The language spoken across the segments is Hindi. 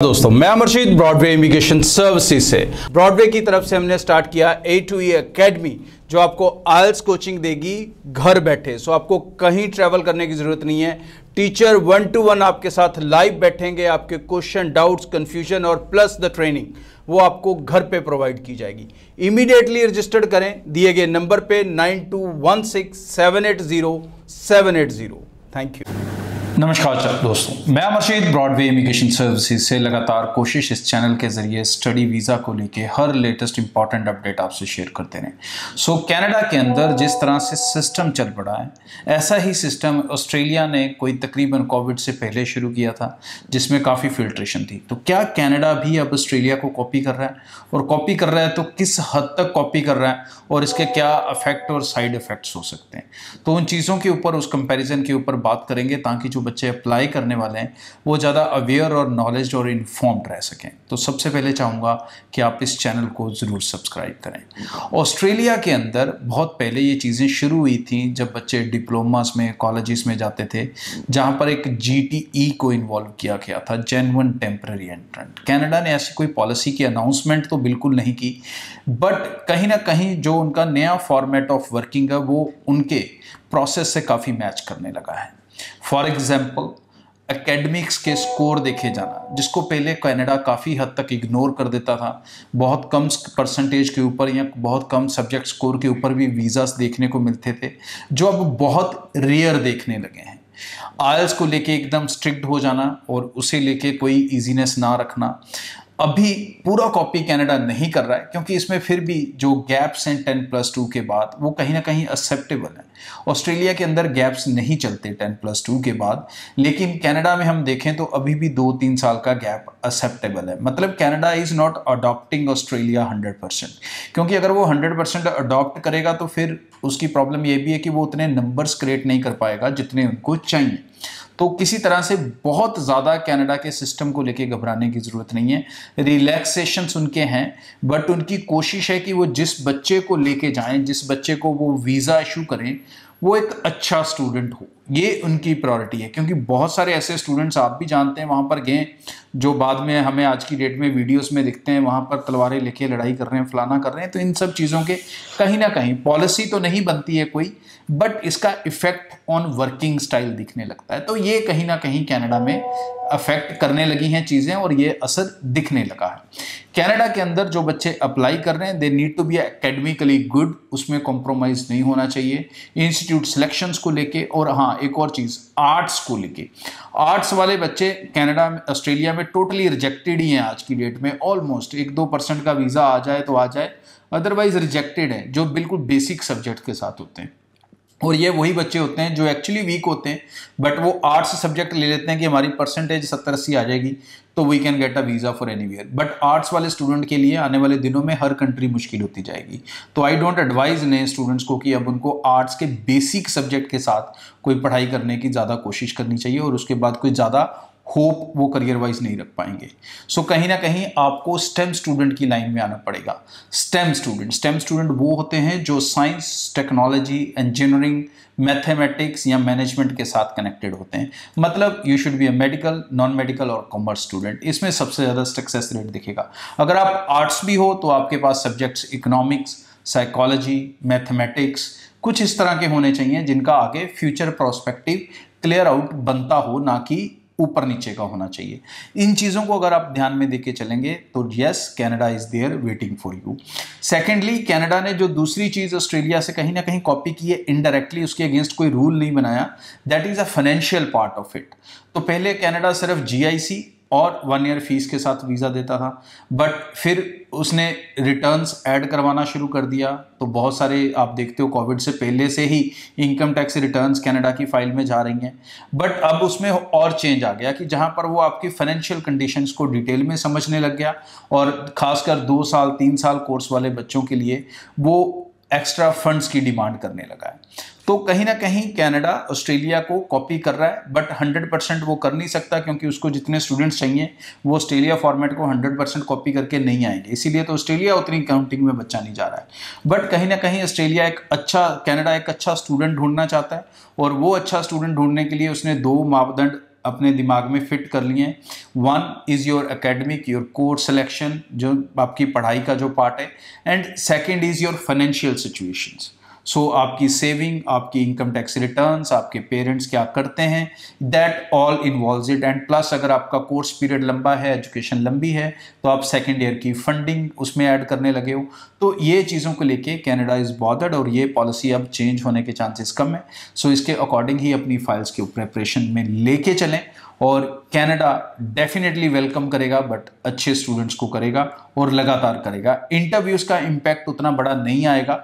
दोस्तों मैं अमरशीद ब्रॉडवे इमिग्रेशन सर्विसेज से ब्रॉडवे की तरफ से हमने स्टार्ट किया A2E एकेडमी जो आपको आइल्स कोचिंग देगी घर बैठे। सो आपको कहीं ट्रैवल करने की जरूरत नहीं है। टीचर 1-to-1 आपके साथ लाइव बैठेंगे, आपके क्वेश्चन, डाउट्स, कंफ्यूजन और प्लस द ट्रेनिंग वो आपको घर पे प्रोवाइड की जाएगी। इमीडिएटली रजिस्टर्ड करें दिए गए नंबर पे 9216780780। Thank you. नमस्कार दोस्तों, मैं अमरशीद ब्रॉडवे इमिग्रेशन सर्विसेज से लगातार कोशिश इस चैनल के जरिए स्टडी वीज़ा को लेके हर लेटेस्ट इंपॉर्टेंट अपडेट आपसे शेयर करते रहें। कनाडा के अंदर जिस तरह से सिस्टम चल पड़ा है, ऐसा ही सिस्टम ऑस्ट्रेलिया ने कोई तकरीबन कोविड से पहले शुरू किया था जिसमें काफ़ी फिल्ट्रेशन थी। तो क्या कनाडा भी अब ऑस्ट्रेलिया को कॉपी कर रहा है, और कॉपी कर रहा है तो किस हद तक कॉपी कर रहा है और इसके क्या इफेक्ट और साइड इफ़ेक्ट्स हो सकते हैं, तो उन चीज़ों के ऊपर, उस कंपैरिजन के ऊपर बात करेंगे ताकि जो बच्चे अप्लाई करने वाले हैं वो ज़्यादा अवेयर और नॉलेज और इन्फॉर्म्ड रह सकें। तो सबसे पहले चाहूँगा कि आप इस चैनल को ज़रूर सब्सक्राइब करें। ऑस्ट्रेलिया के अंदर बहुत पहले ये चीज़ें शुरू हुई थी जब बच्चे डिप्लोमास में, कॉलेजेस में जाते थे, जहाँ पर एक GTE को इन्वॉल्व किया गया था, जेन्युइन टेम्पररी एंट्रेंट। कनाडा ने ऐसी कोई पॉलिसी की अनाउंसमेंट तो बिल्कुल नहीं की, बट कहीं ना कहीं जो उनका नया फॉर्मेट ऑफ वर्किंग है वो उनके प्रोसेस से काफ़ी मैच करने लगा है। फॉर एग्जाम्पल एकेडमिक्स के स्कोर देखे जाना, जिसको पहले कनाडा काफ़ी हद तक इग्नोर कर देता था। बहुत कम परसेंटेज के ऊपर या बहुत कम सब्जेक्ट स्कोर के ऊपर भी वीज़ास देखने को मिलते थे, जो अब बहुत रेयर देखने लगे हैं। आइल्स को लेके एकदम स्ट्रिक्ट हो जाना और उसे लेके कोई इजीनेस ना रखना, अभी पूरा कॉपी कनाडा नहीं कर रहा है क्योंकि इसमें फिर भी जो गैप्स हैं 10+2 के बाद वो कहीं ना कहीं एक्सेप्टेबल है। ऑस्ट्रेलिया के अंदर गैप्स नहीं चलते 10+2 के बाद, लेकिन कनाडा में हम देखें तो अभी भी 2-3 साल का गैप एक्सेप्टेबल है। मतलब Canada is not adopting Australia 100%, क्योंकि अगर वो 100% अडॉप्ट करेगा तो फिर उसकी प्रॉब्लम ये भी है कि वो उतने नंबर्स क्रिएट नहीं कर पाएगा जितने उनको चाहिए। तो किसी तरह से बहुत ज़्यादा कनाडा के सिस्टम को लेके घबराने की ज़रूरत नहीं है। रिलैक्सेशंस उनके हैं, बट उनकी कोशिश है कि वो जिस बच्चे को लेके जाएं, जिस बच्चे को वो वीज़ा इशू करें, वो एक अच्छा स्टूडेंट हो। ये उनकी प्रायोरिटी है, क्योंकि बहुत सारे ऐसे स्टूडेंट्स आप भी जानते हैं वहाँ पर गए जो बाद में हमें आज की डेट में वीडियोस में दिखते हैं, वहाँ पर तलवारें लेके लड़ाई कर रहे हैं, फलाना कर रहे हैं। तो इन सब चीज़ों के कहीं ना कहीं पॉलिसी तो नहीं बनती है कोई, बट इसका इफेक्ट ऑन वर्किंग स्टाइल दिखने लगता है। तो ये कहीं ना कहीं कनाडा में अफेक्ट करने लगी हैं चीज़ें और ये असर दिखने लगा है। कनाडा के अंदर जो बच्चे अप्लाई कर रहे हैं, they need to be academically good, उसमें कॉम्प्रोमाइज़ नहीं होना चाहिए इंस्टीट्यूट सिलेक्शंस को लेके। और हाँ, एक और चीज़, आर्ट्स को लेके, आर्ट्स वाले बच्चे कनाडा में, ऑस्ट्रेलिया में टोटली रिजेक्टेड ही हैं आज की डेट में। ऑलमोस्ट 1-2% का वीज़ा आ जाए तो आ जाए, अदरवाइज रिजेक्टेड है, जो बिल्कुल बेसिक सब्जेक्ट के साथ होते हैं। और ये वही बच्चे होते हैं जो एक्चुअली वीक होते हैं, बट वो आर्ट्स सब्जेक्ट ले लेते हैं कि हमारी परसेंटेज 70-80 आ जाएगी तो we can get a visa for anywhere. But arts वाले स्टूडेंट के लिए आने वाले दिनों में हर कंट्री मुश्किल होती जाएगी। तो आई डोंट एडवाइज नए स्टूडेंट्स को कि अब उनको आर्ट्स के बेसिक सब्जेक्ट के साथ कोई पढ़ाई करने की ज़्यादा कोशिश करनी चाहिए और उसके बाद कोई ज़्यादा होप वो करियर वाइज नहीं रख पाएंगे। सो कहीं ना कहीं आपको स्टेम स्टूडेंट की लाइन में आना पड़ेगा। स्टेम स्टूडेंट वो होते हैं जो साइंस, टेक्नोलॉजी, इंजीनियरिंग, मैथमेटिक्स या मैनेजमेंट के साथ कनेक्टेड होते हैं। मतलब you should be a medical, non medical और कॉमर्स स्टूडेंट। इसमें सबसे ज़्यादा सक्सेस रेट दिखेगा। अगर आप आर्ट्स भी हो तो आपके पास सब्जेक्ट्स इकोनॉमिक्स, साइकोलॉजी, मैथमेटिक्स कुछ इस तरह के होने चाहिए जिनका आगे फ्यूचर प्रोस्पेक्टिव क्लियर आउट बनता हो, ना कि ऊपर नीचे का होना चाहिए। इन चीज़ों को अगर आप ध्यान में देके चलेंगे तो yes, Canada is there waiting for you. Secondly, Canada ने जो दूसरी चीज़ ऑस्ट्रेलिया से कहीं ना कहीं कॉपी की है इनडायरेक्टली, उसके अगेंस्ट कोई रूल नहीं बनाया, that is a financial part of it. तो पहले कनाडा सिर्फ GIC और 1 ईयर फीस के साथ वीज़ा देता था, बट फिर उसने रिटर्न्स ऐड करवाना शुरू कर दिया। तो बहुत सारे आप देखते हो कोविड से पहले से ही इनकम टैक्स रिटर्न्स कनाडा की फाइल में जा रही हैं, बट अब उसमें और चेंज आ गया कि जहां पर वो आपकी फाइनेंशियल कंडीशंस को डिटेल में समझने लग गया, और खासकर 2 साल 3 साल कोर्स वाले बच्चों के लिए वो एक्स्ट्रा फंड्स की डिमांड करने लगा है। तो कहीं ना कहीं कनाडा ऑस्ट्रेलिया को कॉपी कर रहा है, बट 100% वो कर नहीं सकता क्योंकि उसको जितने स्टूडेंट्स चाहिए वो ऑस्ट्रेलिया फॉर्मेट को 100% कॉपी करके नहीं आएंगे। इसीलिए तो ऑस्ट्रेलिया उतनी काउंटिंग में बच्चा नहीं जा रहा है। बट कहीं ना कहीं ऑस्ट्रेलिया कनाडा एक अच्छा स्टूडेंट ढूंढना चाहता है, और वो अच्छा स्टूडेंट ढूंढने के लिए उसने 2 मापदंड अपने दिमाग में फिट कर लिए हैं। One is your academic, your course selection, जो आपकी पढ़ाई का जो पार्ट है, and second is your financial situations. So आपकी सेविंग, आपकी इनकम टैक्स रिटर्न्स, आपके पेरेंट्स क्या करते हैं, that all involves it. And plus अगर आपका कोर्स पीरियड लंबा है, एजुकेशन लंबी है, तो आप सेकेंड ईयर की फंडिंग उसमें ऐड करने लगे हो। तो ये चीज़ों को लेके कनाडा इज बॉदर्ड और ये पॉलिसी अब चेंज होने के चांसेस कम है। सो इसके अकॉर्डिंग ही अपनी फाइल्स के प्रिपरेशन में लेके चलें। और कनाडा डेफिनेटली वेलकम करेगा, बट अच्छे स्टूडेंट्स को करेगा और लगातार करेगा। इंटरव्यूज का इम्पैक्ट उतना बड़ा नहीं आएगा,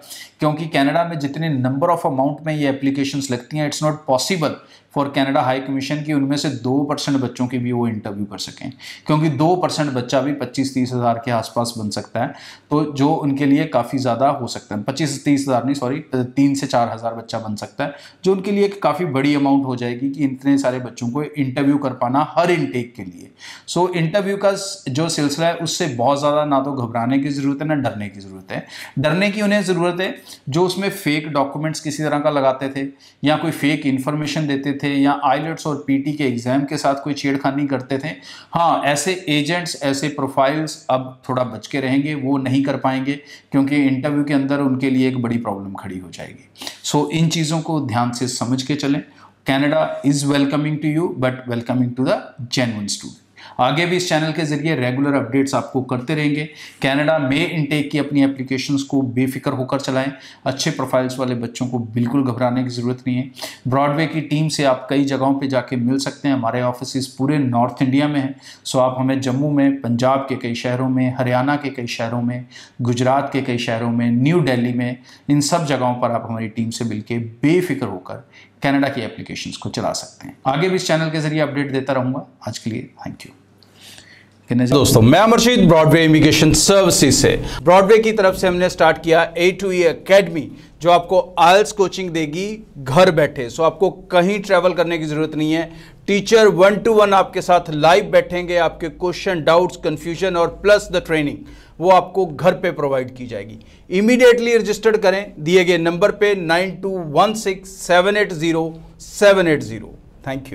क्योंकि कनाडा में जितने नंबर ऑफ अमाउंट में ये एप्लीकेशंस लगती हैं, it's not possible for Canada high commission की उनमें से 2% बच्चों की भी वो इंटरव्यू कर सकें, क्योंकि 2% बच्चा भी 25-30 हज़ार के आसपास बन सकता है। तो जो उनके लिए काफ़ी ज़्यादा हो सकता है, 25-30 हज़ार नहीं, सॉरी, 3 से 4 हज़ार बच्चा बन सकता है, जो उनके लिए काफ़ी बड़ी अमाउंट हो जाएगी कि इतने सारे बच्चों को इंटरव्यू कर पाना हर इनटेक के लिए। सो इंटरव्यू का जो सिलसिला है उससे बहुत ज़्यादा ना तो घबराने की ज़रूरत है, ना डरने की ज़रूरत है। डरने की उन्हें ज़रूरत है जो उसमें फेक डॉक्यूमेंट्स किसी तरह का लगाते थे, या कोई फेक इन्फॉर्मेशन देते थे, या आईलेट्स और पीटी के एग्जाम के साथ कोई छेड़खानी करते थे। हाँ, ऐसे एजेंट्स, ऐसे प्रोफाइल्स अब थोड़ा बच के रहेंगे, वो नहीं कर पाएंगे, क्योंकि इंटरव्यू के अंदर उनके लिए एक बड़ी प्रॉब्लम खड़ी हो जाएगी। सो इन चीज़ों को ध्यान से समझ के चलें। Canada is welcoming to you, but welcoming to the genuine student. आगे भी इस चैनल के जरिए रेगुलर अपडेट्स आपको करते रहेंगे। कनाडा में इनटेक की अपनी एप्लीकेशंस को बेफिक्र होकर चलाएं। अच्छे प्रोफाइल्स वाले बच्चों को बिल्कुल घबराने की ज़रूरत नहीं है। ब्रॉडवे की टीम से आप कई जगहों पे जाके मिल सकते हैं। हमारे ऑफिस पूरे नॉर्थ इंडिया में हैं। सो आप हमें जम्मू में, पंजाब के कई शहरों में, हरियाणा के कई शहरों में, गुजरात के कई शहरों में, न्यू दिल्ली में, इन सब जगहों पर आप हमारी टीम से मिलकर बेफिक्र होकर कनाडा की एप्लीकेशंस को चला सकते हैं। आगे भी इस चैनल के जरिए अपडेट देता रहूंगा। आज के लिए थैंक यू। दोस्तों, मैं अमरशीद ब्रॉडवे इमिग्रेशन सर्विसेज से। ब्रॉडवे की तरफ से हमने स्टार्ट किया A2E एकेडमी, जो आपको आइल्स कोचिंग देगी घर बैठे। सो आपको कहीं ट्रैवल करने की जरूरत नहीं है। टीचर 1-to-1 आपके साथ लाइव बैठेंगे। आपके क्वेश्चन, डाउट्स, कंफ्यूजन और प्लस द ट्रेनिंग वो आपको घर पे प्रोवाइड की जाएगी। इमीडिएटली रजिस्टर्ड करें दिए गए नंबर पे 9216780780। Thank you.